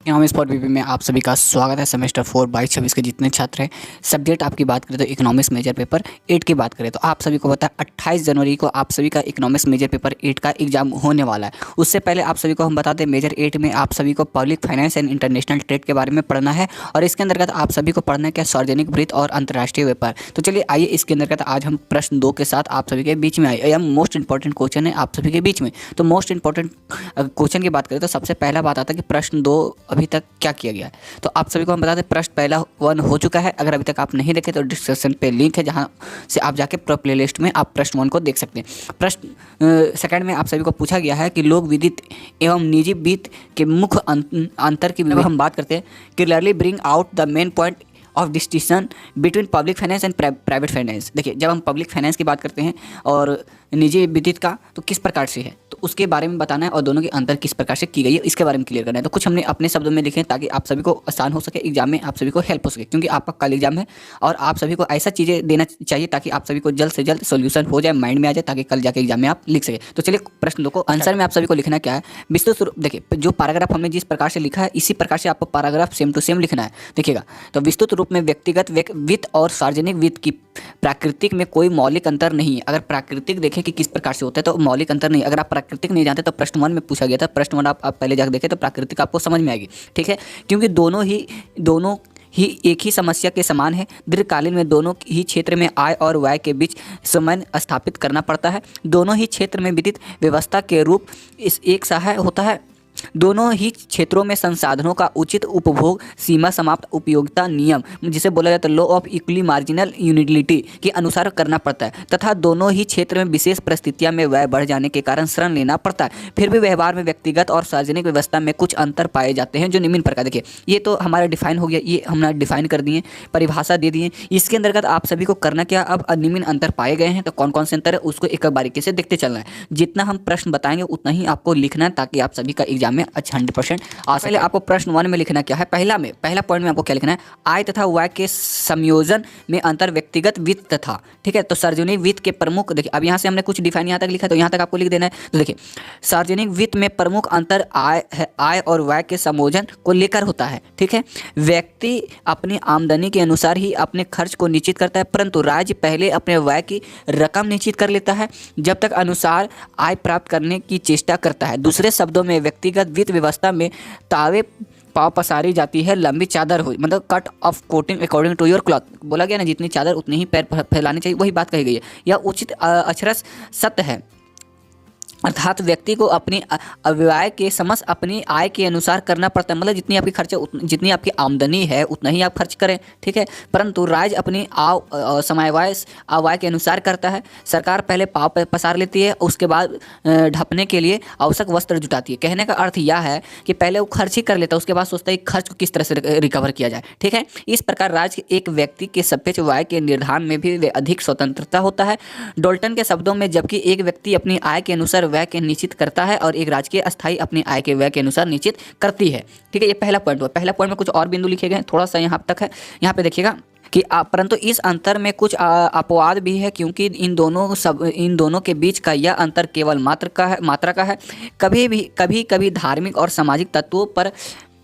Economics for BP में आप सभी का स्वागत है। सेमेस्टर 4 22-26 के जितने छात्र हैं, सब्जेक्ट आपकी बात करें तो इकोनॉमिक्स मेजर पेपर 8 की बात करें तो आप सभी को पता है 28 जनवरी को आप सभी का इकोनॉमिक्स मेजर पेपर 8 का एग्जाम होने वाला है। उससे पहले आप सभी को हम बता दें, मेजर 8 में आप सभी को public finance and international trade के बारे में पढ़ना है और इसके अंतर्गत आप सभी को पढ़ना है क्या, सार्वजनिक वित्त और अंतर्राष्ट्रीय व्यापार। तो चलिए आइए इसके अंतर्गत आज हम प्रश्न 2 के साथ आप सभी के बीच में आए। यह मोस्ट इंपॉर्टेंट क्वेश्चन है आप सभी के बीच में। तो मोस्ट इंपॉर्टेंट क्वेश्चन की बात करें तो सबसे पहला बात आता है कि प्रश्न 2 अभी तक क्या किया गया है। तो आप सभी को हम बता दें, प्रश्न पहला 1 हो चुका है। अगर अभी तक आप नहीं देखे तो डिस्क्रिप्शन पे लिंक है, जहां से आप जाके प्ले लिस्ट में आप प्रश्न 1 को देख सकते हैं। प्रश्न सेकंड में आप सभी को पूछा गया है कि लोक विदित एवं निजी वित्त के मुख्य अंतर की हम बात करते हैं। Clearly bring out the main point of distinction between public finance and private finance. देखिए, जब हम पब्लिक फाइनेंस की बात करते हैं और निजी वित्त का तो किस प्रकार से है, तो उसके बारे में बताना है और दोनों के अंतर किस प्रकार से की गई है इसके बारे में क्लियर करना है। तो कुछ हमने अपने शब्दों में लिखे ताकि आप सभी को आसान हो सके, एग्जाम में आप सभी को हेल्प हो सके, क्योंकि आपका कल एग्जाम है और आप सभी को ऐसा चीज़ें देना चाहिए ताकि आप सभी को जल्द से जल्द सोल्यूशन हो जाए, माइंड में आ जाए, ताकि कल जाके एग्जाम में आप लिख सके। तो चलिए प्रश्न 2 को आंसर में आप सभी को लिखना क्या है, विस्तृत रूप। देखिए, जो पैराग्राफ हमने जिस प्रकार से लिखा है इसी प्रकार से आपको पैराग्राफ सेम टू सेम लिखना है। देखिएगा, तो विस्तृत रूप में व्यक्तिगत वित्त और सार्वजनिक वित्त की प्राकृतिक में कोई मौलिक अंतर नहीं है। अगर प्राकृतिक देखें कि किस प्रकार से होता है तो मौलिक अंतर नहीं। अगर आप प्राकृतिक नहीं जानते तो प्रश्न 1 में पूछा गया था, प्रश्न 1 आप पहले जाकर देखें तो प्राकृतिक आपको समझ में आएगी, ठीक है। क्योंकि दोनों ही एक ही समस्या के समान है। दीर्घकालीन में दोनों ही क्षेत्र में आय और व्यय के बीच समन्वय स्थापित करना पड़ता है। दोनों ही क्षेत्र में वित्तीय व्यवस्था के रूप इस एक सहाय होता है। दोनों ही क्षेत्रों में संसाधनों का उचित उपभोग सीमा समाप्त उपयोगिता नियम, जिसे बोला जाता है law of equally marginal utility के अनुसार करना पड़ता है, तथा दोनों ही क्षेत्र में विशेष परिस्थितियों में व्यय बढ़ जाने के कारण ऋण लेना पड़ता है। फिर भी व्यवहार में व्यक्तिगत और सार्वजनिक व्यवस्था में कुछ अंतर पाए जाते हैं जो निम्न प्रकार। देखिए, ये तो हमारा डिफाइन हो गया, ये हमने डिफाइन कर दिए, परिभाषा दे दिए। इसके अंतर्गत आप सभी को करना क्या, अब निम्न अंतर पाए गए हैं तो कौन कौन से अंतर है उसको एक बारीकी से देखते चलना है। जितना हम प्रश्न बताएंगे उतना ही आपको लिखना है ताकि आप सभी का एग्जाम में अच्छा 100% आ सके। आपको प्रश्न 1 में लिखना क्या है, पहला पॉइंट में आपको क्या लिखना है, आय तथा व्यय के संयोजन में अंतर व्यक्तिगत वित्त तथा, ठीक है। तो सार्वजनिक वित्त के प्रमुख, देखिए अब यहाँ से हमने कुछ डिफाइन यहाँ तक लिखा है तो यहाँ तक आपको लिख देना है। तो देखिए, सार्वजनिक वित्त में प्रमुख अंतर आय और व्यय के संयोजन को लेकर होता है, ठीक है। व्यक्ति अपनी आमदनी के अनुसार ही अपने खर्च को निश्चित करता है, परंतु राज्य पहले अपने व्यय की रकम निश्चित कर लेता है जब तक अनुसार आय प्राप्त करने की चेष्टा करता है। दूसरे शब्दों में व्यक्तिगत वित्त व्यवस्था में तावे पाव पसारी जाती है, लंबी चादर हो, मतलब cut off coating according to your cloth. बोला गया ना, जितनी चादर उतनी ही पैर फैलानी चाहिए, वही बात कही गई है। यह उचित अक्षरश सत्य है, अर्थात व्यक्ति को अपनी व्यय के समस्त अपनी आय के अनुसार करना पड़ता है। मतलब जितनी आपकी खर्च, जितनी आपकी आमदनी है उतना ही आप खर्च करें, ठीक है। परंतु राज्य अपनी आय के अनुसार करता है। सरकार पहले पाव पसार लेती है, उसके बाद ढपने के लिए आवश्यक वस्त्र जुटाती है। कहने का अर्थ यह है कि पहले वो खर्च ही कर लेता है, उसके बाद सोचता है कि खर्च को किस तरह से रिकवर किया जाए, ठीक है। इस प्रकार राज्य एक व्यक्ति के सापेक्ष व्यय के निर्धारण में भी अधिक स्वतंत्रता होता है। डोल्टन के शब्दों में, जबकि एक व्यक्ति अपनी आय के अनुसार व्यय के निश्चित करता है और एक राजकीय अस्थाई अपनी आय के व्यय के अनुसार निश्चित करती है, ठीक है। ये पहला पॉइंट हुआ। पहला पॉइंट में कुछ और बिंदु लिखे गए हैं, थोड़ा सा यहाँ तक है। यहाँ पे देखिएगा कि परंतु इस अंतर में कुछ अपवाद भी है, क्योंकि इन दोनों के बीच का यह अंतर केवल मात्रा का है। कभी धार्मिक और सामाजिक तत्वों पर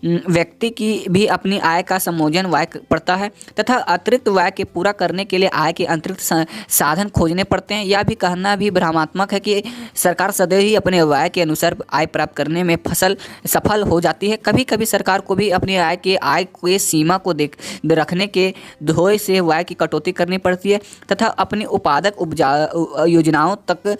व्यक्ति की भी अपनी आय का संयोजन व्यय पड़ता है, तथा अतिरिक्त व्यय के पूरा करने के लिए आय के अतिरिक्त साधन खोजने पड़ते हैं। यह भी कहना भी भ्रमात्मक है कि सरकार सदैव ही अपने व्यय के अनुसार आय प्राप्त करने में सफल हो जाती है। कभी कभी सरकार को भी अपनी आय के सीमा को रखने के धोए से व्यय की कटौती करनी पड़ती है, तथा अपनी उत्पादक योजनाओं तक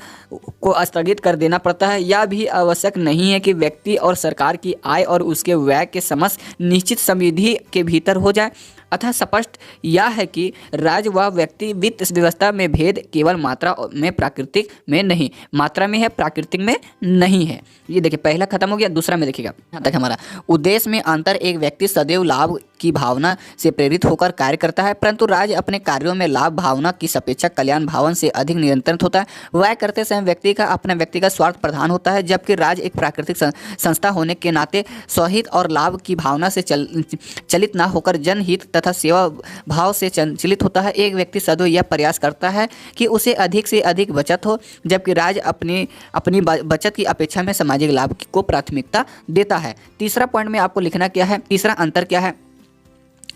को स्थगित कर देना पड़ता है। यह भी आवश्यक नहीं है कि व्यक्ति और सरकार की आय और उसके व्यय के समस्त निश्चित समृद्धि के भीतर हो जाए। अतः स्पष्ट यह है कि राज्य व व्यक्ति वित्त व्यवस्था में भेद केवल मात्रा में प्राकृतिक में नहीं, मात्रा में है प्राकृतिक में नहीं है। ये देखिए, पहला खत्म हो गया। दूसरा में देखिएगा, यहाँ तक हमारा उद्देश्य में अंतर, एक व्यक्ति सदैव लाभ की भावना से प्रेरित होकर कार्य करता है, परंतु राज्य अपने कार्यों में लाभ भावना की अपेक्षा कल्याण भावन से अधिक नियंत्रित होता है। व्यय करते समय व्यक्ति का अपना व्यक्तिगत स्वार्थ प्रधान होता है, जबकि राज्य एक प्राकृतिक संस्था होने के नाते स्वहित और लाभ की भावना से चलित ना होकर जनहित तथा सेवा भाव से संचालित होता है। एक व्यक्ति सदैव यह प्रयास करता है कि उसे अधिक से अधिक बचत हो, जबकि राज्य अपनी बचत की अपेक्षा में सामाजिक लाभ को प्राथमिकता देता है। तीसरा पॉइंट में आपको लिखना क्या है, तीसरा अंतर क्या है।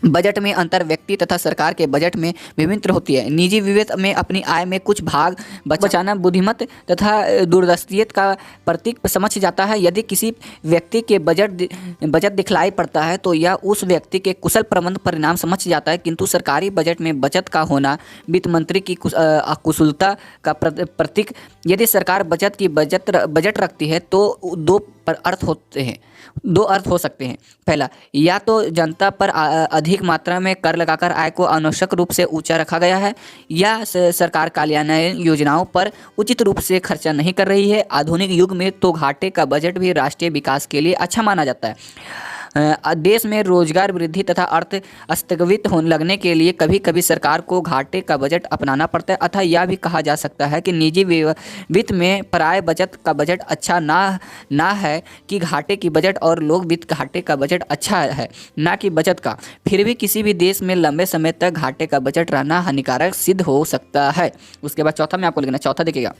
बजट में अंतर व्यक्ति तथा सरकार के बजट में विभिन्न होती है। निजी वित्त में अपनी आय में कुछ भाग बचाना बुद्धिमत तथा दूरदर्शिता का प्रतीक समझ जाता है। यदि किसी व्यक्ति के बजट दिखलाई पड़ता है तो यह उस व्यक्ति के कुशल प्रबंध परिणाम समझ जाता है, किंतु सरकारी बजट में बचत का होना वित्त मंत्री की कुशलता का प्रतीक। यदि सरकार बजट रखती है तो दो अर्थ हो सकते हैं। पहला, या तो जनता पर अधिक मात्रा में कर लगाकर आय को अनावश्यक रूप से ऊंचा रखा गया है, या सरकार कल्याण योजनाओं पर उचित रूप से खर्चा नहीं कर रही है। आधुनिक युग में तो घाटे का बजट भी राष्ट्रीय विकास के लिए अच्छा माना जाता है। देश में रोजगार वृद्धि तथा अर्थ स्थगित होने लगने के लिए कभी कभी सरकार को घाटे का बजट अपनाना पड़ता है। अतः यह भी कहा जा सकता है कि निजी वित्त में पराय बचत का बजट अच्छा ना है कि घाटे की बजट, और लोक वित्त घाटे का बजट अच्छा है ना कि बचत का। फिर भी किसी भी देश में लंबे समय तक घाटे का बजट रहना हानिकारक सिद्ध हो सकता है। उसके बाद चौथा में आपको लिखना, चौथा देखिएगा,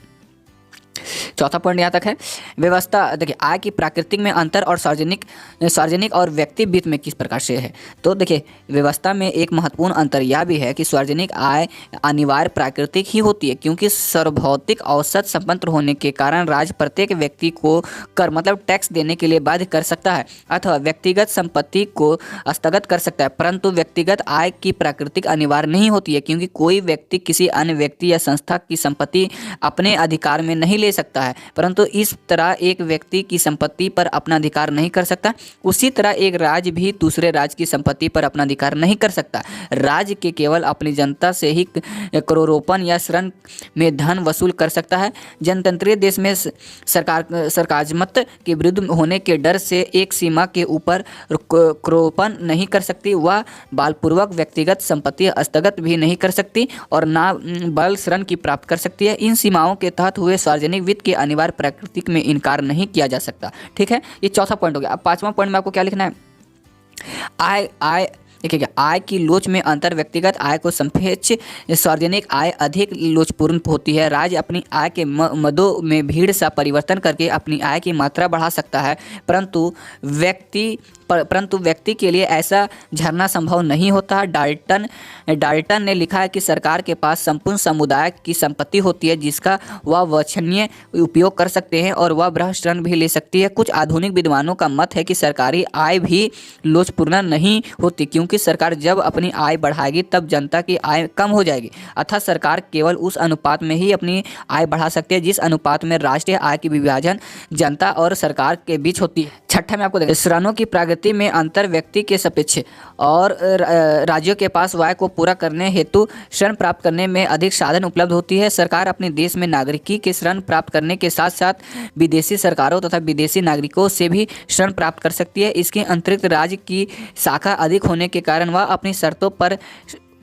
चौथा पॉइंट यहाँ तक है। व्यवस्था देखिए, आय की प्राकृतिक में अंतर और सार्वजनिक और व्यक्ति वित्त में किस प्रकार से है। तो देखिए, व्यवस्था में एक महत्वपूर्ण अंतर यह भी है कि सार्वजनिक आय अनिवार्य प्राकृतिक ही होती है, क्योंकि सार्वभौतिक औसत संपन्न होने के कारण राज्य प्रत्येक व्यक्ति को कर मतलब टैक्स देने के लिए बाध्य कर सकता है अथवा व्यक्तिगत संपत्ति को स्थगित कर सकता है। परंतु व्यक्तिगत आय की प्राकृतिक अनिवार्य नहीं होती है, क्योंकि कोई व्यक्ति किसी अन्य व्यक्ति या संस्था की संपत्ति अपने अधिकार में नहीं ले सकता है, परंतु इस तरह एक व्यक्ति की संपत्ति पर अपना अधिकार नहीं कर सकता। उसी तरह एक राज्य भी दूसरे राज्य की संपत्ति पर अपना अधिकार नहीं कर सकता। राज्य के केवल अपनी जनता से ही करोड़ों या ऋण में धन वसूल कर सकता है। जनतंत्रीय देश में सरकारमत के विरुद्ध होने के डर से एक सीमा के ऊपर क्रोपन नहीं कर सकती, वह बलपूर्वक व्यक्तिगत संपत्ति स्थगित भी नहीं कर सकती और ना बल ऋण की प्राप्त कर सकती है। इन सीमाओं के तहत हुए सार्वजनिक वित्त के अनिवार्य प्राकृतिक में इनकार नहीं किया जा सकता। ठीक है, ये चौथा पॉइंट हो गया। अब पांचवा पॉइंट में आपको क्या लिखना है, आय देखिए, आय की लोच में अंतर व्यक्तिगत आय को सापेक्ष सार्वजनिक आय अधिक लोचपूर्ण होती है। राज्य अपनी आय के मदों में भीड़ सा परिवर्तन करके अपनी आय की मात्रा बढ़ा सकता है, परंतु व्यक्ति के लिए ऐसा झरना संभव नहीं होता। डाल्टन ने लिखा है कि सरकार के पास संपूर्ण समुदाय की संपत्ति होती है जिसका वह वांछनीय उपयोग कर सकते हैं और वह भ्रष्ट ऋण भी ले सकती है। कुछ आधुनिक विद्वानों का मत है कि सरकारी आय भी लोचपूर्ण नहीं होती, क्योंकि सरकार जब अपनी आय बढ़ाएगी तब जनता की आय कम हो जाएगी। अतः सरकार केवल उस अनुपात में ही अपनी आय बढ़ा सकती है जिस अनुपात में राष्ट्रीय आय की विभाजन जनता और सरकार के बीच होती है। छठा में आपको देखिए, श्रणों की प्रगति में अंतर व्यक्ति के सापेक्ष और राज्यों के पास व्यय को पूरा करने हेतु ऋण प्राप्त करने में अधिक साधन उपलब्ध होती है। सरकार अपने देश में नागरिकी के ऋण प्राप्त करने के साथ साथ विदेशी सरकारों तथा विदेशी नागरिकों से भी ऋण प्राप्त कर सकती है। इसके अतिरिक्त राज्य की शाखा अधिक होने के कारण वह अपनी शर्तों पर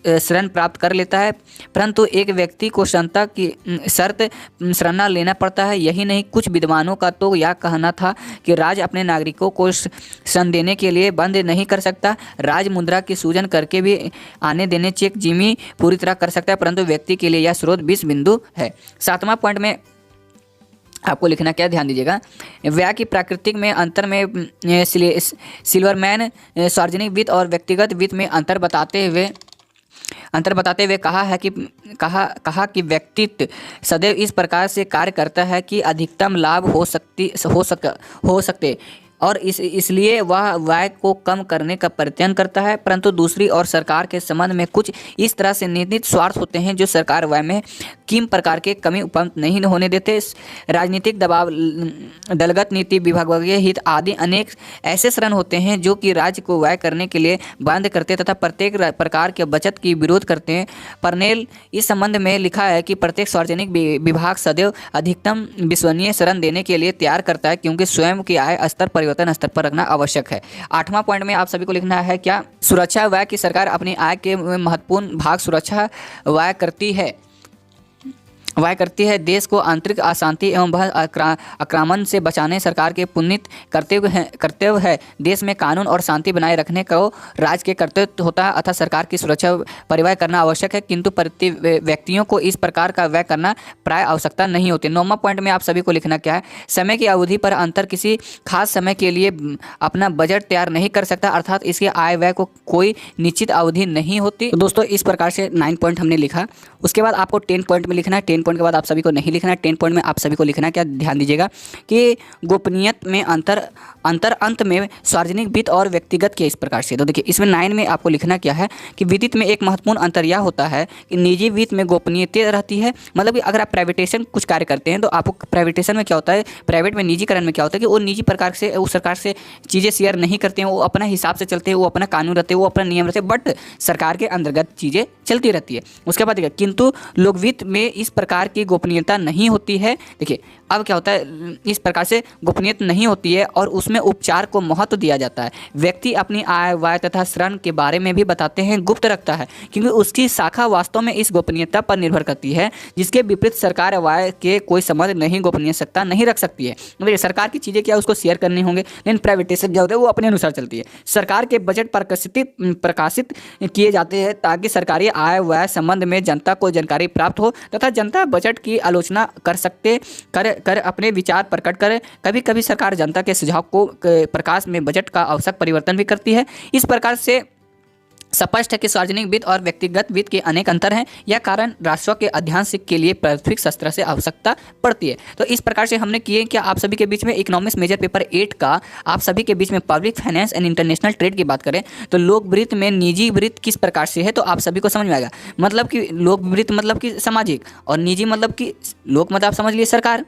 ऋण प्राप्त कर लेता है, परंतु एक व्यक्ति को क्षमता की शर्त ऋण लेना पड़ता है। यही नहीं, कुछ विद्वानों का तो यह कहना था कि राज्य अपने नागरिकों को ऋण देने के लिए बंद नहीं कर सकता। राज्य मुद्रा की सूजन करके भी आने देने चेक जिम्मी पूरी तरह कर सकता है, परंतु व्यक्ति के लिए यह स्रोत 20 बिंदु है। सातवां पॉइंट में आपको लिखना क्या, ध्यान दीजिएगा, व्यय की प्राकृतिक में अंतर में सिल्वरमैन सार्वजनिक वित्त और व्यक्तिगत वित्त में अंतर बताते हुए कहा कि व्यक्तित्व सदैव इस प्रकार से कार्य करता है कि अधिकतम लाभ हो सकते और इसलिए वह व्यय को कम करने का प्रयत्न करता है, परंतु दूसरी ओर सरकार के संबंध में कुछ इस तरह से निहित स्वार्थ होते हैं जो सरकार व्यय में किम प्रकार के कमी उपलब्ध नहीं होने देते। राजनीतिक दबाव, दलगत नीति, विभागीय हित आदि अनेक ऐसे ऋण होते हैं जो कि राज्य को व्यय करने के लिए बाध्य करते तथा प्रत्येक प्रकार के बचत की विरोध करते हैं। पर्नेल इस संबंध में लिखा है कि प्रत्येक सार्वजनिक विभाग सदैव अधिकतम विश्वसनीय ऋण देने के लिए तैयार करता है, क्योंकि स्वयं की आय स्तर परिवर्तन स्तर पर रखना आवश्यक है। 8वां पॉइंट में आप सभी को लिखना है क्या, सुरक्षा व्यय की सरकार अपनी आय के महत्वपूर्ण भाग सुरक्षा व्यय करती है। देश को आंतरिक अशांति एवं आक्रमण से बचाने सरकार के पुनीत कर्तव्य है। देश में कानून और शांति बनाए रखने को राज्य के कर्तव्य होता है, अतः सरकार की सुरक्षा परिवहन करना आवश्यक है, किंतु प्रति व्यक्तियों को इस प्रकार का व्यय करना प्राय आवश्यकता नहीं होती। 9वां पॉइंट में आप सभी को लिखना क्या है, समय की अवधि पर अंतर किसी खास समय के लिए अपना बजट तैयार नहीं कर सकता, अर्थात इसके आय व्यय को कोई निश्चित अवधि नहीं होती। तो दोस्तों इस प्रकार से 9 पॉइंट हमने लिखा। उसके बाद आपको 10 पॉइंट में लिखना है। 10 पॉइंट के बाद आप सभी को नहीं लिखना है। 10 पॉइंट में आप सभी को लिखना है क्या, ध्यान दीजिएगा कि गोपनीयता में अंत में सार्वजनिक वित्त और व्यक्तिगत के इस प्रकार से। तो देखिए इसमें 9 में आपको लिखना क्या है कि वित्त में एक महत्वपूर्ण अंतर यह होता है कि निजी वित्त में गोपनीयता रहती है। मतलब कि अगर आप प्राइवेटेशन कुछ कार्य करते हैं तो आपको प्राइवेटेशन में क्या होता है, प्राइवेट में निजीकरण में क्या होता है कि वो निजी प्रकार से उस सरकार से चीज़ें शेयर नहीं करते हैं, वो अपना हिसाब से चलते हैं, वो अपना कानून रहते हैं, वो अपना नियम रहते हैं, बट सरकार के अंतर्गत चीज़ें चलती रहती है। उसके बाद देखिए किंतु लोक वित्त में इस प्रकार की गोपनीयता नहीं होती है। देखिए अब क्या होता है, इस प्रकार से गोपनीयता नहीं होती है और उसमें उपचार को महत्व दिया जाता है। व्यक्ति अपनी आय व्यय तथा श्रम के बारे में भी बताते हैं गुप्त रखता है, क्योंकि उसकी शाखा वास्तव में इस गोपनीयता पर निर्भर करती है, जिसके विपरीत सरकार व्यय के कोई संबंध नहीं गोपनीयता नहीं रख सकती है। देखिए सरकार की चीज़ें क्या उसको शेयर करनी होंगे, लेकिन प्राइवेटेशन क्या होता है वो अपने अनुसार चलती है। सरकार के बजट प्रकाशित किए जाते हैं ताकि सरकारी आय व्यय संबंध में जनता को जानकारी प्राप्त हो तथा जनता बजट की आलोचना कर अपने विचार प्रकट करे। कभी कभी सरकार जनता के सुझाव को प्रकाश में बजट का आवश्यक परिवर्तन भी करती है। इस प्रकार से स्पष्ट है कि सार्वजनिक वित्त और व्यक्तिगत वित्त के अनेक अंतर हैं। यह कारण राष्ट्रों के अध्ययन के लिए प्राथमिक शस्त्र से आवश्यकता पड़ती है। तो इस प्रकार से हमने किए कि आप सभी के बीच में इकोनॉमिक्स मेजर पेपर 8 का आप सभी के बीच में public finance and international trade की बात करें तो लोक वित्त में निजी वित्त किस प्रकार से है, तो आप सभी को समझ में आएगा। मतलब कि लोक वित्त मतलब कि सामाजिक, और निजी मतलब कि लोक मतलब आप समझ लिए सरकार,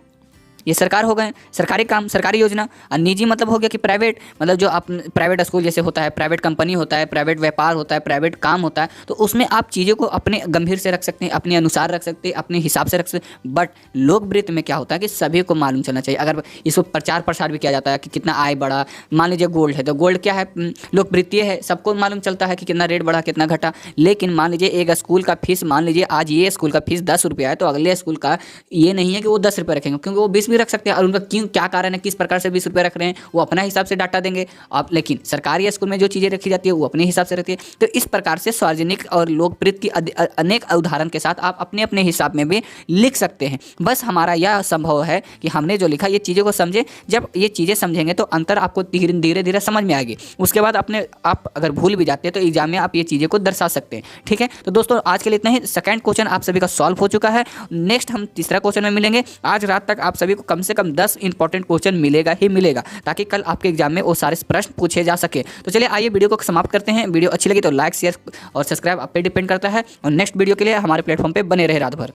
ये सरकार हो गए, सरकारी काम, सरकारी योजना। और निजी मतलब हो गया कि प्राइवेट, मतलब जो आप प्राइवेट स्कूल जैसे होता है, प्राइवेट कंपनी होता है, प्राइवेट व्यापार होता है, प्राइवेट काम होता है, तो उसमें आप चीज़ों को अपने गंभीर से रख सकते हैं, अपने अनुसार रख सकते हैं, अपने हिसाब से रख सकते हैं। बट लोक वित्त में क्या होता है कि सभी को मालूम चलना चाहिए। अगर इसको प्रचार प्रसार भी किया जाता है कि कितना आय बढ़ा, मान लीजिए गोल्ड है तो गोल्ड क्या है, लोकप्रिय है, सबको मालूम चलता है कि कितना रेट बढ़ा कितना घटा। लेकिन मान लीजिए एक स्कूल का फीस, मान लीजिए आज ये स्कूल का फीस 10 रुपया है, तो अगले स्कूल का ये नहीं है कि वो 10 रुपये रखेंगे, क्योंकि वो 20 भी रख सकते हैं। और उनका क्यों, क्या कारण है, किस प्रकार से 20 रुपये रख रहे हैं, वो अपना हिसाब से डाटा देंगे आप। लेकिन सरकारी स्कूल में जो चीज़ें रखी जाती है वो अपने हिसाब से रहती है। तो इस प्रकार से सार्वजनिक और लोकप्रिय की अनेक उदाहरण के साथ आप अपने अपने हिसाब में भी लिख सकते हैं। बस हमारा यह संभव है कि हमने जो लिखा ये चीज़ों को समझे। जब ये चीज़ें समझेंगे तो अंतर आपको धीरे धीरे समझ में आएगी। उसके बाद आप अगर भूल भी जाते हैं तो एग्जाम में आप ये चीज़ें को दर्शा सकते हैं। ठीक है, तो दोस्तों आज के लिए इतना ही। सेकंड क्वेश्चन आप सभी का सॉल्व हो चुका है। नेक्स्ट हम तीसरा क्वेश्चन में मिलेंगे। आज रात तक आप सभी को कम से कम 10 इंपॉर्टेंट क्वेश्चन मिलेगा ही मिलेगा, ताकि कल आपके एग्जाम में वो सारे प्रश्न पूछे जा सके। तो चलिए आइए वीडियो को समाप्त करते हैं। वीडियो अच्छी लगी तो लाइक शेयर और सब्सक्राइब आप पे डिपेंड करता है। और नेक्स्ट वीडियो के लिए हमारे प्लेटफॉर्म पे बने रहे रात भर।